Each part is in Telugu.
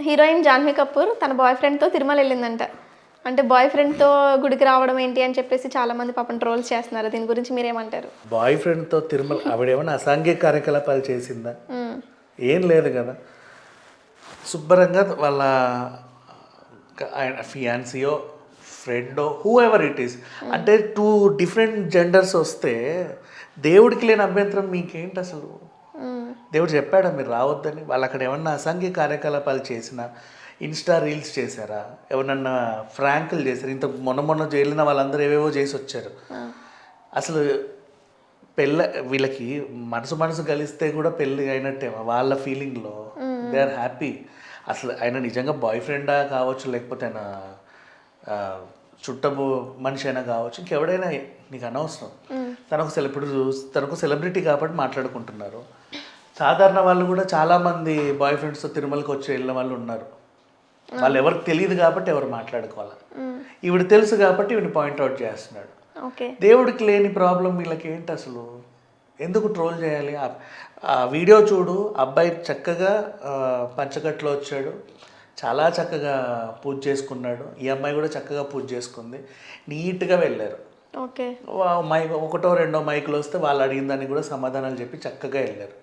హీరోయిన్ జాన్వీ కపూర్ తన బాయ్ ఫ్రెండ్తో తిరుమల వెళ్ళిందంట. అంటే బాయ్ ఫ్రెండ్తో గుడికి రావడం ఏంటి అని చెప్పేసి చాలా మంది పాపం ట్రోల్స్ చేస్తున్నారు. దీని గురించి మీరేమంటారు? బాయ్ ఫ్రెండ్తో తిరుమల ఆవిడేమైనా అసాంఘిక కార్యకలాపాలు చేసిందా? ఏం లేదు కదా. శుభ్రంగా వాళ్ళ ఆయన ఫియాన్సీయో ఫ్రెండో హూ ఎవర్ ఇట్ ఈస్, అంటే 2 డిఫరెంట్ జెండర్స్ వస్తే దేవుడికి లేని అభ్యంతరం మీకేంటి అసలు? దేవుడు చెప్పాడా మీరు రావద్దని? వాళ్ళు అక్కడ ఏమన్నా అసాంఘిక కార్యకలాపాలు చేసినా, ఇన్స్టా రీల్స్ చేశారా, ఎవరన్నా ఫ్రాంకులు చేశారు? ఇంత మొన్న జైలున వాళ్ళందరూ ఏవేవో చేసి వచ్చారు. అసలు వీళ్ళకి మనసు కలిస్తే కూడా పెళ్ళి అయినట్టేమో వాళ్ళ ఫీలింగ్లో. They are happy. అసలు ఆయన నిజంగా బాయ్ ఫ్రెండా కావచ్చు, లేకపోతే ఆయన చుట్టపు మనిషి అయినా కావచ్చు, ఇంకెవడైనా నీకు అనవసరం. తనకు సెలబ్రిటీ కాబట్టి మాట్లాడుకుంటున్నారు. సాధారణ వాళ్ళు కూడా చాలామంది బాయ్ ఫ్రెండ్స్తో తిరుమలకి వచ్చి వెళ్ళిన వాళ్ళు ఉన్నారు. వాళ్ళు ఎవరికి తెలియదు కాబట్టి ఎవరు మాట్లాడుకోవాలి. ఈవిడ తెలుసు కాబట్టి ఈవిడ పాయింట్అవుట్ చేస్తున్నాడు. దేవుడికి లేని ప్రాబ్లం వీళ్ళకి ఏంటి అసలు? ఎందుకు ట్రోల్ చేయాలి? ఆ వీడియో చూడు, అబ్బాయి చక్కగా పంచకట్లో వచ్చాడు, చాలా చక్కగా పూజ చేసుకున్నాడు. ఈ అమ్మాయి కూడా చక్కగా పూజ చేసుకుంది, నీట్గా వెళ్ళారు. ఒకటో రెండో మైకులు వస్తే వాళ్ళు అడిగిన దానికి కూడా సమాధానాలు చెప్పి చక్కగా వెళ్ళారు.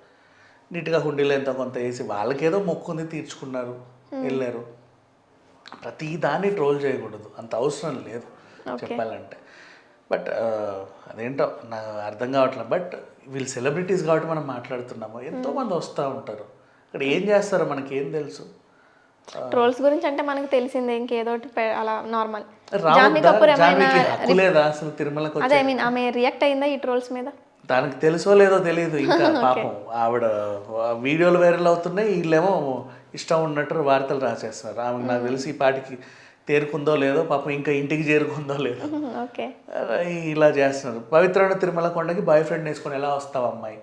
నీట్గా హుండీలో ఎంతో కొంత వేసి వాళ్ళకేదో మొక్కుంది తీర్చుకున్నారు, వెళ్ళారు. ప్రతి దాన్ని ట్రోల్ చేయకూడదు, అంత అవసరం లేదు చెప్పాలంటే. బట్ అదేంటో నాకు అర్థం కావట్లేదు. బట్ వీళ్ళు సెలబ్రిటీస్ కాబట్టి మనం మాట్లాడుతున్నాము. ఎంతోమంది వస్తూ ఉంటారు, అక్కడ ఏం చేస్తారో మనకేం తెలుసు? ట్రోల్స్ గురించి అంటే మనకు తెలిసిందే, ఇంకేదో అలా నార్మల్. లేదా అసలు తిరుమలకు అదే ఐ మీన్ ఆమె రియాక్ట్ అయిందా ఈ ట్రోల్స్ మీద? దానికి తెలుసో లేదో తెలియదు ఇంకా. పాపం ఆవిడ వీడియోలు వైరల్ అవుతున్నాయి, వీళ్ళేమో ఇష్టం ఉన్నట్టు వార్తలు రాసేస్తున్నారు. ఆమెకు నాకు తెలిసి ఈ పాటికి తేరుకుందో లేదో, పాపం ఇంకా ఇంటికి చేరుకుందో లేదో ఇలా చేస్తున్నారు. పవిత్రమైన తిరుమల కొండకి బాయ్ ఫ్రెండ్ వేసుకొని ఎలా వస్తావు అమ్మాయి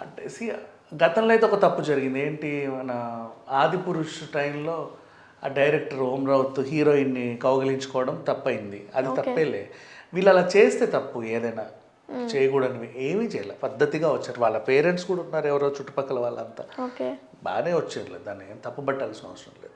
అంటే. గతంలో అయితే ఒక తప్పు జరిగింది. ఏంటి, మన ఆదిపురుష్ టైంలో ఆ డైరెక్టర్ ఓం రావుత్ హీరోయిన్ని కౌగిలించుకోవడం తప్పైంది. అది తప్పేలే. వీళ్ళు అలా చేస్తే తప్పు, ఏదైనా చేయకూడనివి ఏమీ చేయలే, పద్ధతిగా వచ్చారు. వాళ్ళ పేరెంట్స్ కూడా ఉన్నారు, ఎవరో చుట్టుపక్కల వాళ్ళంతా బాగానే వచ్చారు. దాన్ని ఏం తప్పు పట్టాల్సిన అవసరం లేదు.